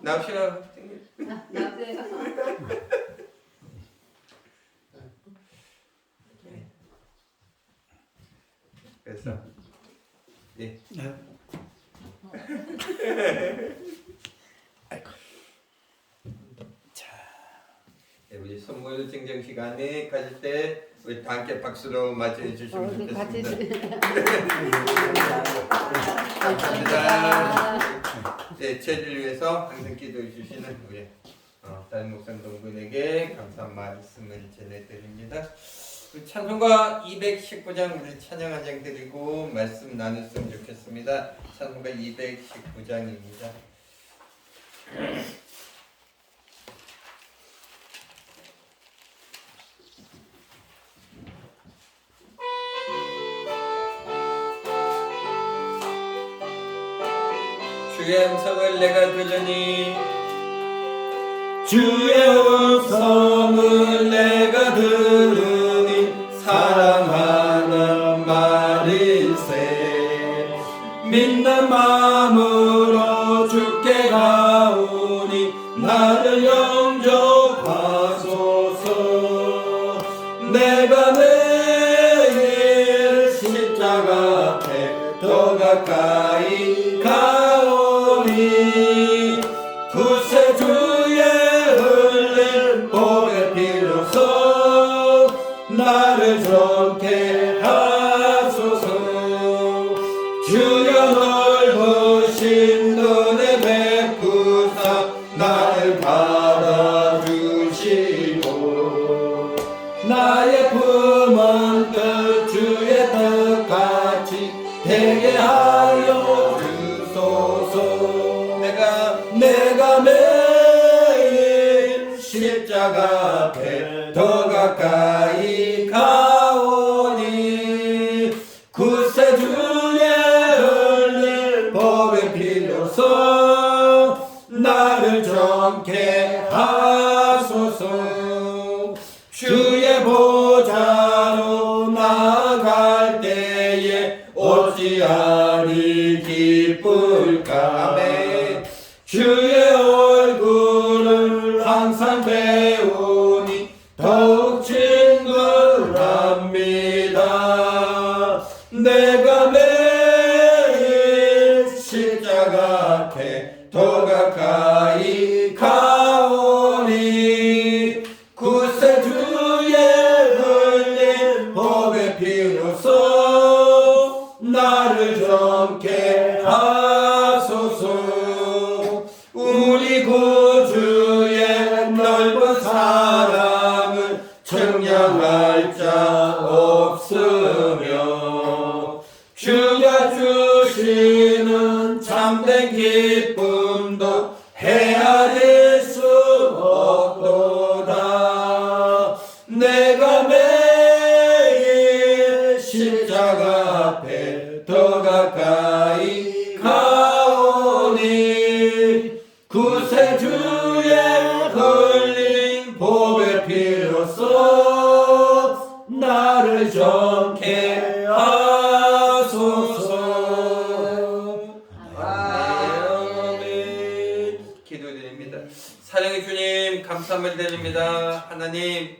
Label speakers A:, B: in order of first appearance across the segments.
A: 납시가
B: 납세요.
A: 그래서 예. 네, 우리 선물 증정 시간에 가질 때 우리 다 함께 박수로 맞이해 주시면 좋겠습니다. 감사합니다. 네, 저희를 위해서 항상 기도해 주시는 우리 다른 목사 동분에게 감사한 말씀을 전해드립니다. 찬송가 219장 우리 찬양 한 장 드리고 말씀 나눴으면 좋겠습니다. 찬송가 219장입니다. 주의 음성을 내가 들으니 주의 음성을 내가 들으니 사랑하는 말일세 믿는 마음으로 주께 가오니 나를 영접하소서 내가 매일 십자가 앞에 더 가까이 가오니 구세주의 흘린 복의 피로써 나를 정케 하소서 주여 넓으신 눈에 베푸사 나를 받아주시고 나의 품은 뜻 주의 뜻같이 되게 하여 주소서 내가 매일 십자가 앞에 더 가까이 가오니 구세주의 흘린 법의 피로써 나를 정케 하소서 주의 보좌로 나아갈 때에 어찌하리 기쁠까 아멘. 주의 얼굴을 항상 배우니 더욱 친근합니다 내가 매일 십자가 앞에 더 가까이 가오니 구세주의 흘린 법의 피로써 나를 정케 하소서 우리 구주의 넓은 사랑을 청량할 자 없으며 주가 주시는 참된 기쁨도 헤아릴 수 없도다 내가 매일 십자가 앞에 더 가까이 가오니 구세주의 흘린 복의 피로써 나를 정케 하소서 아멘. 기도드립니다. 사랑의 주님 감사함을 드립니다. 하나님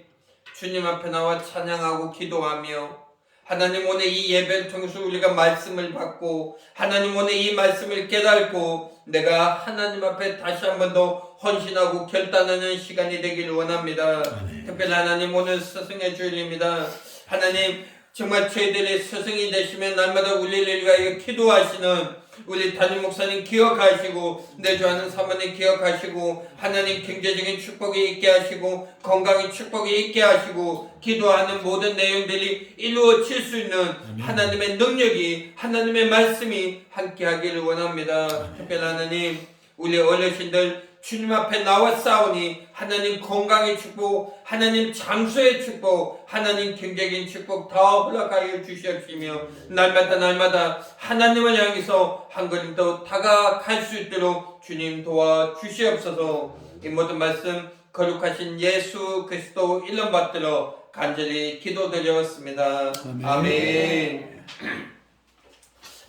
A: 주님 앞에 나와 찬양하고 기도하며 하나님 오늘 이 예배를 통해서 우리가 말씀을 받고 하나님 오늘 이 말씀을 깨닫고 내가 하나님 앞에 다시 한 번 더 헌신하고 결단하는 시간이 되기를 원합니다. 특별히 하나님 오늘 스승의 주일입니다. 하나님 정말 저희들의 스승이 되시면 날마다 우리를 위하여 기도하시는 우리 담임 목사님 기억하시고 내주하는 사모님 기억하시고 하나님 경제적인 축복이 있게 하시고 건강의 축복이 있게 하시고 기도하는 모든 내용들이 이루어질 수 있는 하나님의 능력이 하나님의 말씀이 함께하기를 원합니다. 특별히 하나님 우리 어르신들 주님 앞에 나와 싸우니 하나님 건강의 축복, 하나님 장수의 축복, 하나님 경제적인 축복 다 허락하여 주시옵시며 날마다 하나님을 향해서 한 걸음 더 다가갈 수 있도록 주님 도와주시옵소서. 이 모든 말씀 거룩하신 예수 그리스도 이름 받들어 간절히 기도드렸습니다. 아멘.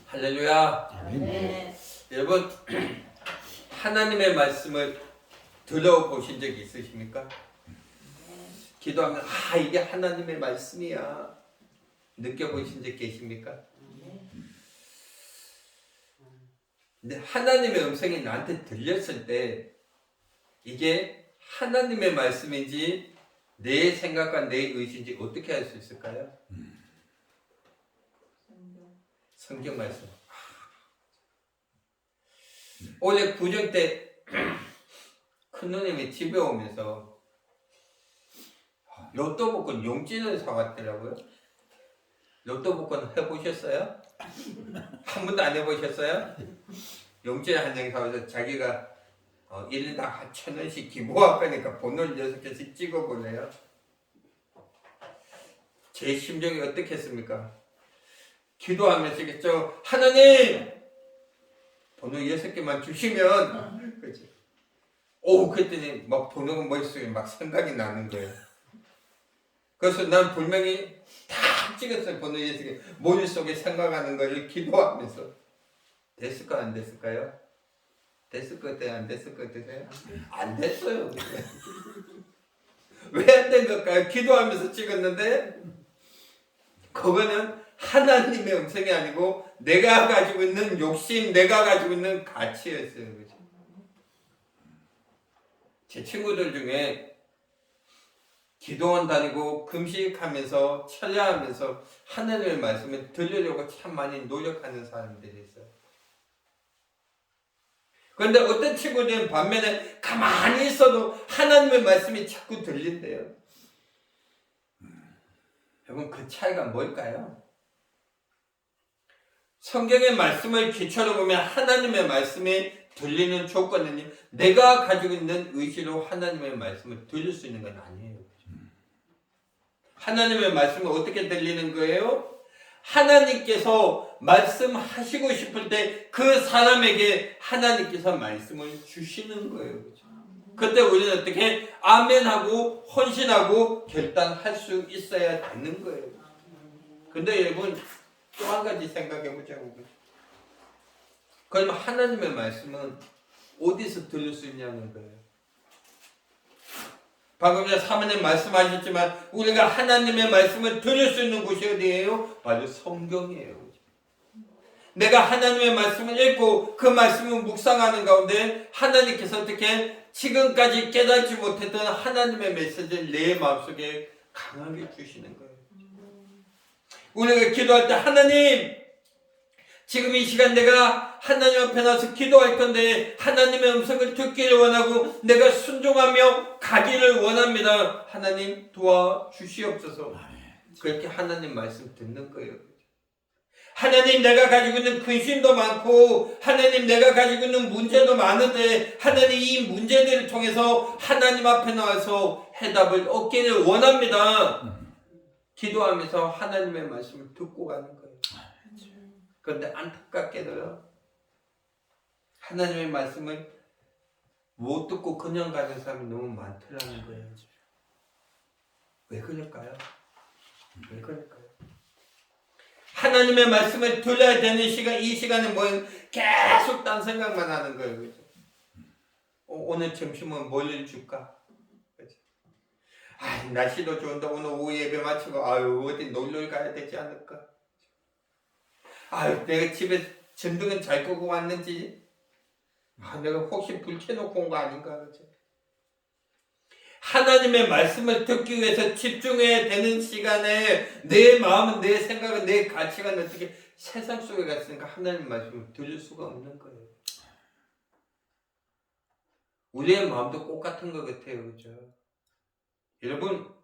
A: 할렐루야.
B: 아멘.
A: 여러분 하나님의 말씀을 들어보신 적이 있으십니까? 기도하면 이게 하나님의 말씀이야 느껴보신 적 계십니까? 근데 하나님의 음성이 나한테 들렸을 때 이게 하나님의 말씀인지 내 생각과 내 의지인지 어떻게 알 수 있을까요? 성경 말씀. 올해 구정 때 큰누님이 집에 오면서 로또 복권 용돈을 사왔더라고요. 로또 복권 해보셨어요? 한 번도 안 해보셨어요? 용돈 한 장 사와서 자기가 1인당 1,000원씩 기부할 거니까 번호를 6개씩 찍어볼래요? 제 심정이 어떻겠습니까? 기도하면서겠죠. 하나님! 번호 6개만 주시면 그치? 그랬더니 막 번호가 머릿속에 막 생각이 나는 거예요. 그래서 난 분명히 다 찍었어요. 번호 6개 머릿속에 생각하는 거를 기도하면서 됐을까 안 됐을까요? 됐을 것 같아요? 안 됐을 것 같으세요? 안 됐어요. 왜 안 된 걸까요? 기도하면서 찍었는데 그거는 하나님의 음성이 아니고 내가 가지고 있는 욕심, 내가 가지고 있는 가치였어요. 그죠? 제 친구들 중에 기도원 다니고 금식하면서 찬양하면서 하나님의 말씀을 들으려고 참 많이 노력하는 사람들이 있어요. 그런데 어떤 친구들은 반면에 가만히 있어도 하나님의 말씀이 자꾸 들린대요. 여러분 그 차이가 뭘까요? 성경의 말씀을 기초로 보면 하나님의 말씀이 들리는 조건은 내가 가지고 있는 의지로 하나님의 말씀을 들을 수 있는 건 아니에요. 하나님의 말씀은 어떻게 들리는 거예요? 하나님께서 말씀하시고 싶을 때 그 사람에게 하나님께서 말씀을 주시는 거예요. 그때 우리는 어떻게 아멘하고 헌신하고 결단할 수 있어야 되는 거예요. 근데 여러분 또 한 가지 생각해 보자고. 그러면 하나님의 말씀은 어디서 들을 수 있냐는 거예요. 방금 전에 사모님 말씀하셨지만 우리가 하나님의 말씀을 들을 수 있는 곳이 어디예요? 바로 성경이에요. 내가 하나님의 말씀을 읽고 그 말씀을 묵상하는 가운데 하나님께서 어떻게 지금까지 깨닫지 못했던 하나님의 메시지를 내 마음속에 강하게 주시는 거예요. 우리가 기도할 때 하나님 지금 이 시간 내가 하나님 앞에 나서 기도할 건데 하나님의 음성을 듣기를 원하고 내가 순종하며 가기를 원합니다. 하나님 도와주시옵소서. 그렇게 하나님 말씀 듣는 거예요. 하나님 내가 가지고 있는 근심도 많고 하나님 내가 가지고 있는 문제도 많은데 하나님 이 문제들을 통해서 하나님 앞에 나와서 해답을 얻기를 원합니다. 기도하면서 하나님의 말씀을 듣고 가는 거예요. 그런데 안타깝게도요 하나님의 말씀을 못 듣고 그냥 가는 사람이 너무 많더라는 거예요. 왜 그럴까요? 왜 그럴까요? 하나님의 말씀을 들어야 되는 시간, 이 시간에 뭐 계속 딴 생각만 하는 거예요. 그죠? 오늘 점심은 뭘 줄까? 그죠? 날씨도 좋은데 오늘 오후 예배 마치고 어디 놀러 가야 되지 않을까? 내가 집에 전등은 잘 끄고 왔는지 내가 혹시 불 켜놓고 온 거 아닌가? 그죠? 하나님의 말씀을 듣기 위해서 집중해야 되는 시간에 내 마음은, 내 생각은, 내 가치관은 어떻게 세상 속에 갔으니까 하나님의 말씀을 들을 수가 없는 거예요. 우리의 마음도 똑같은 것 같아요. 그죠? 여러분,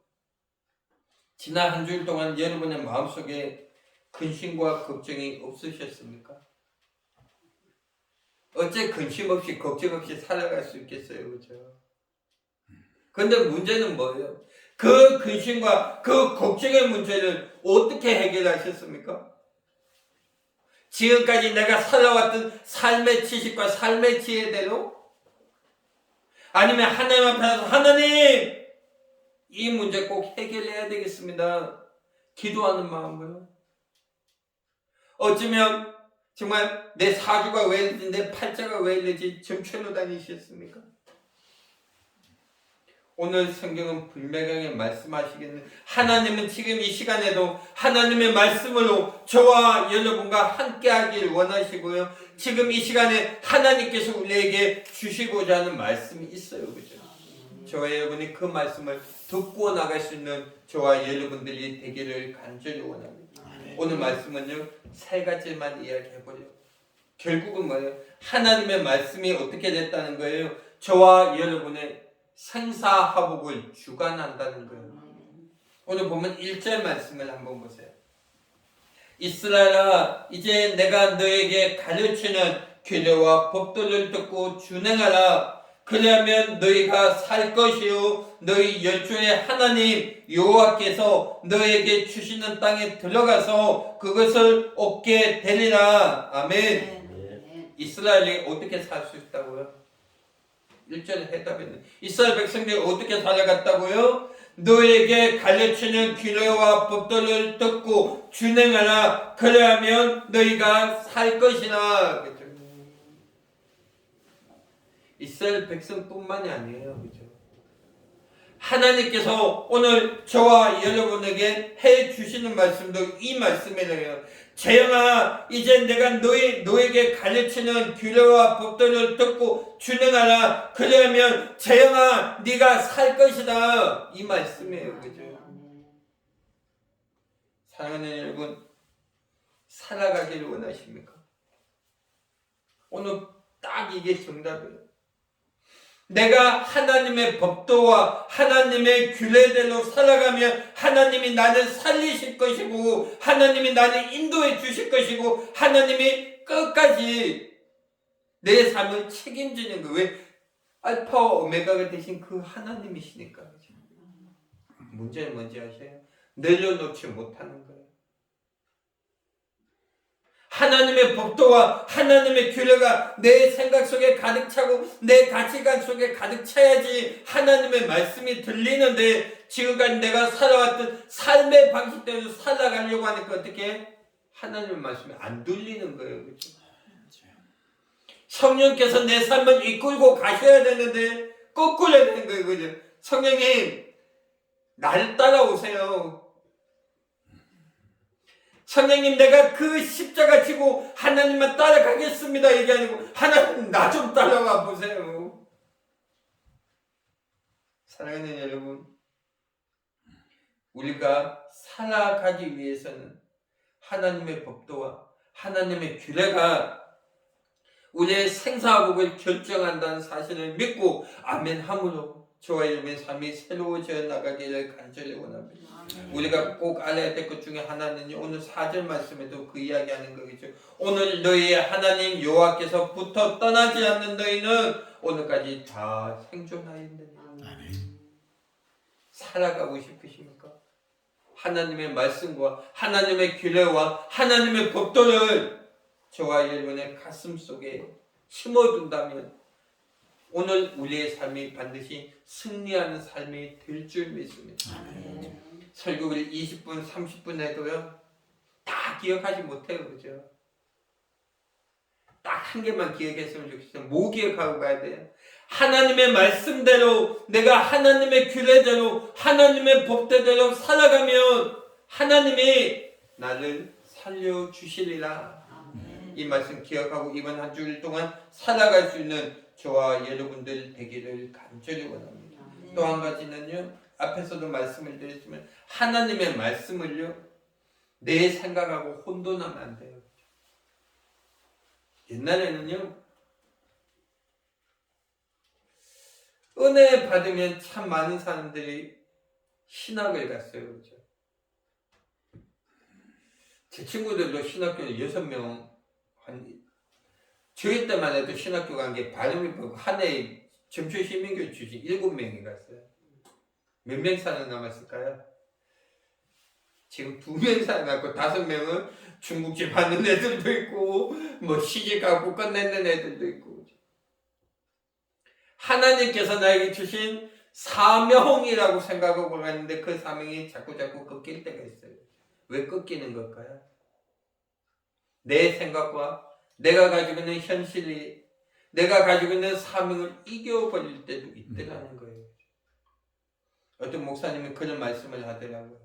A: 지난 한 주일 동안 여러분의 마음속에 근심과 걱정이 없으셨습니까? 어째 근심 없이 걱정 없이 살아갈 수 있겠어요. 그죠? 그런데 문제는 뭐예요? 그 근심과 그 걱정의 문제를 어떻게 해결하셨습니까? 지금까지 내가 살아왔던 삶의 지식과 삶의 지혜대로? 아니면 하나님 앞에 나서 하나님! 이 문제 꼭 해결해야 되겠습니다. 기도하는 마음으로. 어쩌면 정말 내 사주가 왜 이러지, 내 팔자가 왜 이러지 점쳐놓 다니셨습니까? 오늘 성경은 불명하게 말씀하시겠는 하나님은 지금 이 시간에도 하나님의 말씀으로 저와 여러분과 함께 하길 원하시고요. 지금 이 시간에 하나님께서 우리에게 주시고자 하는 말씀이 있어요. 그죠? 저와 여러분이 그 말씀을 듣고 나갈 수 있는 저와 여러분들이 되기를 간절히 원합니다. 오늘 말씀은요, 세 가지만 이야기해보려고. 결국은 뭐예요? 하나님의 말씀이 어떻게 됐다는 거예요? 저와 여러분의 생사화복을 주관한다는 거예요. 오늘 보면 1절 말씀을 한번 보세요. 이스라엘아, 이제 내가 너에게 가르치는 규례와 법도를 듣고 준행하라. 그리하면 너희가 살 것이요 너희 열조의 하나님 여호와께서 너에게 주시는 땅에 들어가서 그것을 얻게 되리라. 아멘. 이스라엘이 어떻게 살 수 있다고요? 1절에 해답했네. 이스라엘 백성들이 어떻게 살아갔다고요? 너에게 가르치는 규례와 법도를 듣고 준행하라. 그러하면 너희가 살 것이라. 그렇죠? 이스라엘 백성뿐만이 아니에요. 그렇죠? 하나님께서 오늘 저와 여러분에게 해 주시는 말씀도 이 말씀이래요. 재영아, 이제 내가 너에게 가르치는 규례와 법도를 듣고 준행하라. 그러면 재영아, 네가 살 것이다. 이 말씀이에요. 그죠? 사랑하는 여러분, 살아가기를 원하십니까? 오늘 딱 이게 정답이에요. 내가 하나님의 법도와 하나님의 규례대로 살아가면 하나님이 나를 살리실 것이고 하나님이 나를 인도해 주실 것이고 하나님이 끝까지 내 삶을 책임지는 거예요. 왜? 알파와 오메가가 되신 그 하나님이시니까. 문제는 뭔지 아세요? 내려놓지 못하는 거예요. 하나님의 법도와 하나님의 규례가 내 생각 속에 가득 차고 내 가치관 속에 가득 차야지 하나님의 말씀이 들리는데 지금까지 내가 살아왔던 삶의 방식대로 살아가려고 하니까 어떻게 하나님의 말씀이 안 들리는 거예요. 그렇죠? 성령께서 내 삶을 이끌고 가셔야 되는데 거꾸로 해야 되는 거예요. 그죠? 성령님 나를 따라오세요. 성령님 내가 그 십자가 지고 하나님만 따라가겠습니다. 이게 아니고 하나님 나 좀 따라가 보세요. 사랑하는 여러분, 우리가 살아가기 위해서는 하나님의 법도와 하나님의 규례가 우리의 생사복을 결정한다는 사실을 믿고 아멘함으로 저와 여러분의 삶이 새로워져 나가기를 간절히 원합니다. 우리가 꼭 알아야 될 것 중에 하나는 오늘 4절 말씀에도 그 이야기하는 거겠죠. 오늘 너희의 하나님 여호와께서부터 떠나지 않는 너희는 오늘까지 다 생존하였느니. 살아가고 싶으십니까? 하나님의 말씀과 하나님의 규례와 하나님의 법도를 저와 여러분의 가슴 속에 심어둔다면 오늘 우리의 삶이 반드시 승리하는 삶이 될 줄 믿습니다. 설교를 20분, 30분 해도요, 다 기억하지 못해요. 그죠? 딱 한 개만 기억했으면 좋겠어요. 뭐 기억하고 가야 돼요? 하나님의 말씀대로, 내가 하나님의 규례대로, 하나님의 법대로 살아가면 하나님이 나를 살려주시리라. 이 말씀 기억하고 이번 한 주일 동안 살아갈 수 있는 저와 여러분들 되기를 간절히 원합니다. 또 한 가지는요, 앞에서도 말씀을 드렸지만 하나님의 말씀을요 내 생각하고 혼돈하면 안 돼요. 옛날에는요 은혜 받으면 참 많은 사람들이 신학을 갔어요. 그렇죠? 제 친구들도 신학교에 6명 저희 때만 해도 신학교 간 게 발음이 한 해에 점초 시민교육 출신 7명이 갔어요. 몇 명 살아남았을까요? 지금 2명 살아남고 5명은 중국집 하는 애들도 있고 뭐 시집가고 끝내는 애들도 있고. 하나님께서 나에게 주신 사명이라고 생각하고 갔는데 그 사명이 자꾸 꺾일 때가 있어요. 왜 꺾이는 걸까요? 내 생각과 내가 가지고 있는 현실이 내가 가지고 있는 사명을 이겨버릴 때도 있더라는 거예요. 어떤 목사님이 그런 말씀을 하더라고요.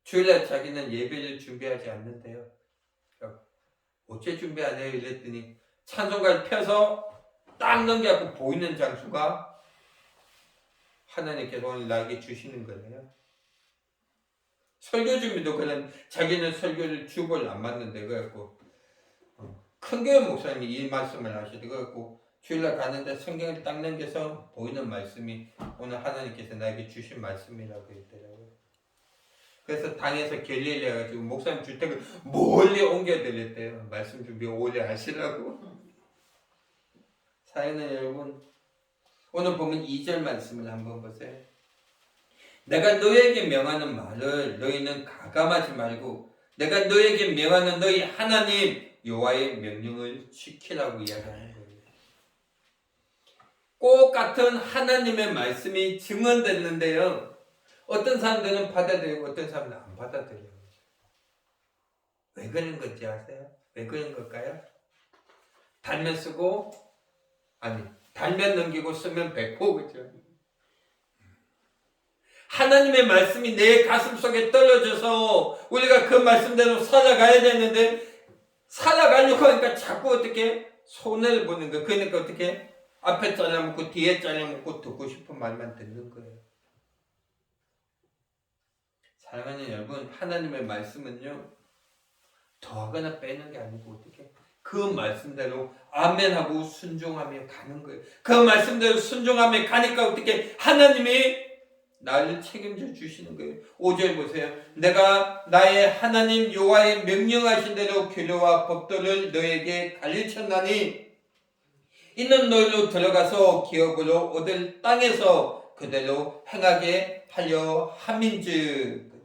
A: 주일날 자기는 예배를 준비하지 않는데요. 어째 준비 안 해요? 이랬더니 찬송가를 펴서 딱 넘겨갖고 보이는 장수가 하나님께서 오늘 나에게 주시는 거예요. 설교 준비도 그런 자기는 설교를 주보를 안 맞는데 그래갖고 큰 교회 목사님이 이 말씀을 하시더라고요. 그래갖고 주일날 가는데 성경을 딱 넘겨서 보이는 말씀이 오늘 하나님께서 나에게 주신 말씀이라고 했더라고요. 그래서 당에서 결례를 해가지고 목사님 주택을 멀리 옮겨드렸대요. 말씀 준비 오래 하시라고. 사랑하는 여러분, 오늘 보면 2절 말씀을 한번 보세요. 내가 너에게 명하는 말을 너희는 가감하지 말고 내가 너에게 명하는 너희 하나님 여호와의 명령을 지키라고 이야기하는 거예요. 꼭 같은 하나님의 말씀이 증언됐는데요. 어떤 사람들은 받아들이고 어떤 사람들은 안 받아들여요. 왜 그런 건지 아세요? 왜 그런 걸까요? 달면 쓰고 달면 넘기고 쓰면 뱉고 그죠? 하나님의 말씀이 내 가슴 속에 떨어져서 우리가 그 말씀대로 살아가야 되는데 살아가려고 하니까 자꾸 어떻게 손해를 보는 거예요. 그러니까 어떻게 앞에 잘라먹고 뒤에 잘라먹고 듣고 싶은 말만 듣는 거예요. 사랑하는 여러분, 하나님의 말씀은요 더하거나 빼는 게 아니고 어떻게 그 말씀대로 아멘하고 순종하며 가는 거예요. 그 말씀대로 순종하며 가니까 어떻게 하나님이 나를 책임져 주시는 거예요. 5절 보세요. 내가 나의 하나님 여호와의 명령하신 대로 규례와 법도를 너에게 가르쳤나니 이는 너희로 들어가서 기업으로 얻을 땅에서 그대로 행하게 하려 함인즉.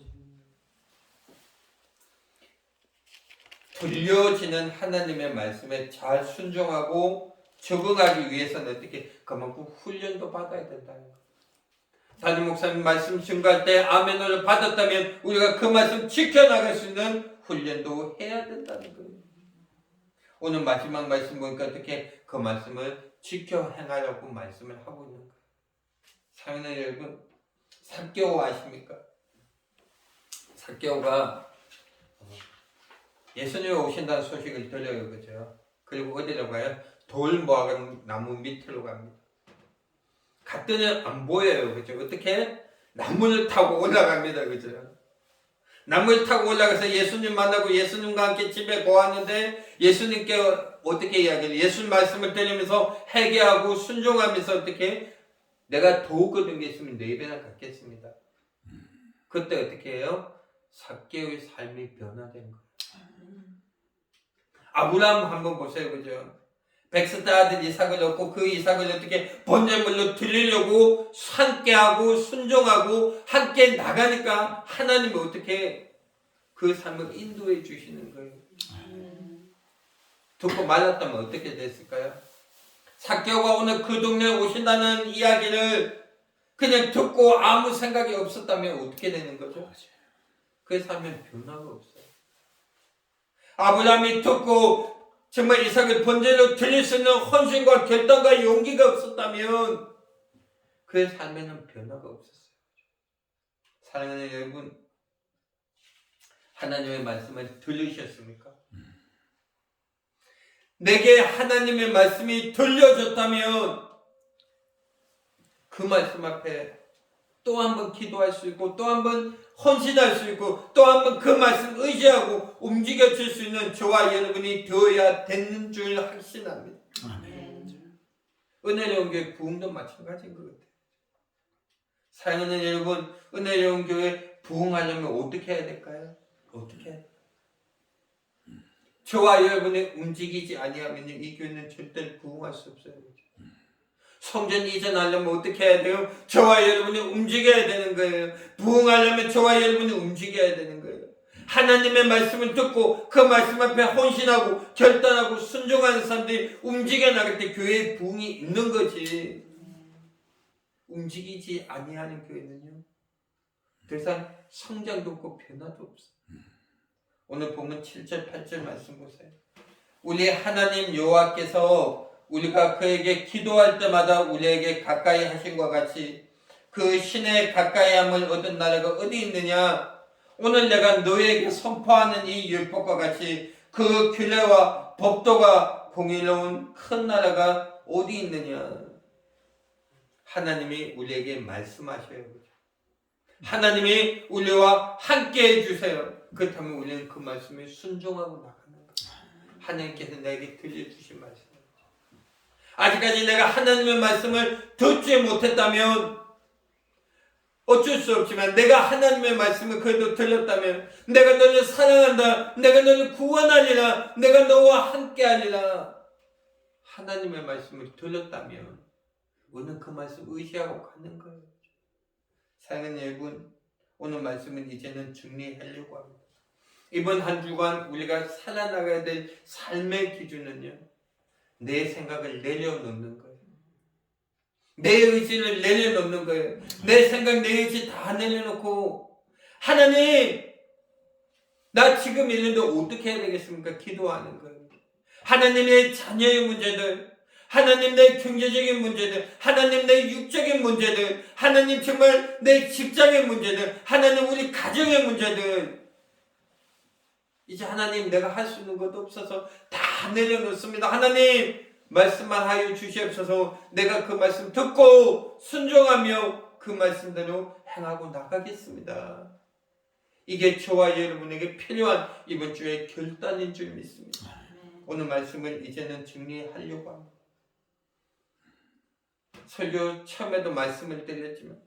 A: 들려지는 하나님의 말씀에 잘 순종하고 적응하기 위해서는 어떻게 그만큼 훈련도 받아야 된다는 거예요. 담임 목사님 말씀 증거할 때 아멘을 받았다면 우리가 그 말씀 지켜나갈 수 있는 훈련도 해야 된다는 거예요. 오늘 마지막 말씀 보니까 어떻게 그 말씀을 지켜 행하려고 말씀을 하고 있는 거예요. 사랑하는 여러분, 삭개오 아십니까? 삭개오가 예수님이 오신다는 소식을 들려요. 그죠? 그리고 어디로 가요? 돌 모아간 나무 밑으로 갑니다. 갔더니 안 보여요. 그죠? 어떻게? 나무를 타고 올라갑니다. 그죠? 나무를 타고 올라가서 예수님 만나고 예수님과 함께 집에 고왔는데 예수님께 어떻게 이야기해요? 예수님 말씀을 들으면서 회개하고 순종하면서 어떻게? 내가 더 얻은 게 있으면 4배나 갖겠습니다. 그때 어떻게 해요? 삭개오의 삶이 변화된 거예요. 아브라함 한번 보세요. 그죠? 백스타 아들 이삭을 얻고 그 이삭을 어떻게 번제물로 드리려고 함께하고 순종하고 함께 나가니까 하나님이 어떻게 그 삶을 인도해 주시는 거예요. 듣고 말았다면 어떻게 됐을까요? 삭개오가 오늘 그 동네에 오신다는 이야기를 그냥 듣고 아무 생각이 없었다면 어떻게 되는 거죠? 그 삶에 변화가 없어요. 아브라함이 듣고 정말 이삭을 번제로 드릴 수 있는 헌신과 결단과 용기가 없었다면 그의 삶에는 변화가 없었어요. 사랑하는 여러분, 하나님의 말씀을 들으셨습니까? 내게 하나님의 말씀이 들려졌다면 그 말씀 앞에 또 한 번 기도할 수 있고 또 한 번 헌신할 수 있고 또 한 번 그 말씀 의지하고 움직여질 수 있는 저와 여러분이 되어야 되는 줄 확신합니다.
B: 아멘.
A: 은혜로운 교회 부흥도 마찬가지인 것 같아요. 사랑하는 여러분, 은혜로운 교회 부흥하려면 어떻게 해야 될까요? 어떻게 해야 될까요? 저와 여러분이 움직이지 아니하면 이 교회는 절대 부흥할 수 없어요. 성전 이전하려면 어떻게 해야 돼요? 저와 여러분이 움직여야 되는 거예요. 부흥하려면 저와 여러분이 움직여야 되는 거예요. 하나님의 말씀을 듣고 그 말씀 앞에 헌신하고 결단하고 순종하는 사람들이 움직여 나갈 때 교회에 부흥이 있는 거지. 움직이지 아니하는 교회는요 더 이상 성장도 없고 변화도 없어요. 오늘 보면 7절 8절 말씀 보세요. 우리 하나님 여호와께서 우리가 그에게 기도할 때마다 우리에게 가까이 하신 것 같이 그 신의 가까이함을 얻은 나라가 어디 있느냐? 오늘 내가 너에게 선포하는 이 율법과 같이 그 규례와 법도가 공의로운 큰 나라가 어디 있느냐? 하나님이 우리에게 말씀하셔요. 하나님이 우리와 함께 해주세요. 그렇다면 우리는 그 말씀에 순종하고 나가는 거예요. 하나님께서 내게 들려주신 말씀이죠. 아직까지 내가 하나님의 말씀을 듣지 못했다면 어쩔 수 없지만 내가 하나님의 말씀을 그래도 들었다면 내가 너를 사랑한다, 내가 너를 구원하리라, 내가 너와 함께하리라 하나님의 말씀을 들었다면 우리는 그 말씀 의지하고 가는 거예요. 사랑하는 여러분, 오늘 말씀은 이제는 정리하려고 합니다. 이번 한 주간 우리가 살아나가야 될 삶의 기준은요, 내 생각을 내려놓는 거예요. 내 의지를 내려놓는 거예요. 내 생각, 내 의지 다 내려놓고 하나님, 나 지금 이런데 어떻게 해야 되겠습니까? 기도하는 거예요. 하나님의 자녀의 문제들, 하나님 내 경제적인 문제들, 하나님 내 육적인 문제들, 하나님 정말 내 직장의 문제들, 하나님 우리 가정의 문제들, 이제 하나님 내가 할 수 있는 것도 없어서 다 내려놓습니다. 하나님 말씀만 하여 주시옵소서. 내가 그 말씀 듣고 순종하며 그 말씀대로 행하고 나가겠습니다. 이게 저와 여러분에게 필요한 이번 주의 결단인 줄 믿습니다. 오늘 말씀을 이제는 정리하려고 합니다. 설교 처음에도 말씀을 드렸지만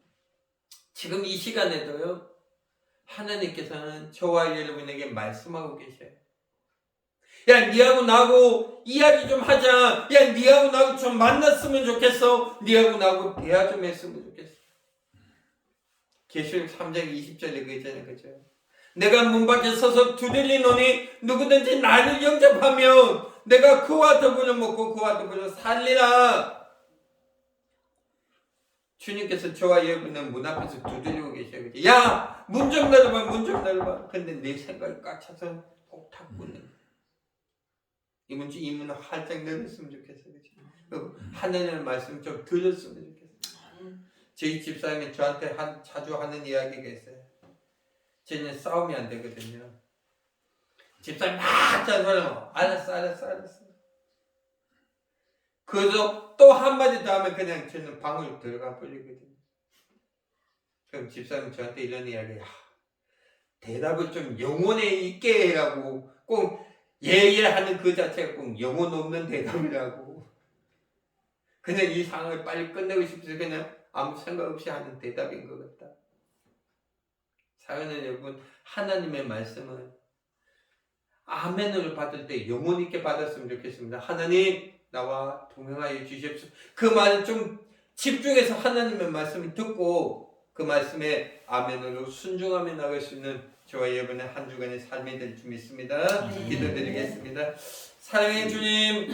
A: 지금 이 시간에도요, 하나님께서는 저와 여러분에게 말씀하고 계셔요. 야, 니하고 나하고 이야기 좀 하자. 야, 니하고 나하고 좀 만났으면 좋겠어. 니하고 나하고 대화 좀 했으면 좋겠어. 계시록 3장 20절에 그 있잖아요. 그죠? 내가 문 밖에 서서 두드리노니 누구든지 나를 영접하면 내가 그와 더불어 먹고 그와 더불어 살리라. 주님께서 저와 여러분은 문 앞에서 두드리고 계셔요. 그죠? 야, 문 좀 열어봐, 문 좀 열어봐. 근데 내 생각이 꽉 차서 꼭 닫고는. 이 문을 활짝 열었으면 좋겠어요. 그죠? 하나님의 말씀 좀 들었으면 좋겠어요. 저희 집사님이 저한테 자주 하는 이야기가 있어요. 저희는 싸움이 안 되거든요. 집사님 막 잔소리하면 알았어. 그래서 또 한마디 더 하면 그냥 저는 방으로 들어가 버리거든요. 그럼 집사님 저한테 이런 이야기, 대답을 좀 영혼에 있게 해라고. 꼭 예예하는 그 자체가 꼭 영혼 없는 대답이라고. 그냥 이 상황을 빨리 끝내고 싶어서 그냥 아무 생각 없이 하는 대답인 것 같다. 사랑하는 여러분, 하나님의 말씀은 아멘을 받을 때 영혼 있게 받았으면 좋겠습니다. 하나님, 나와 동행하여 주십시오. 그 말을 좀 집중해서 하나님의 말씀을 듣고 그 말씀에 아멘으로 순종하며 나갈 수 있는 저와 여러분의 한 주간의 삶이 될 줄 믿습니다. 기도드리겠습니다. 사랑의 주님,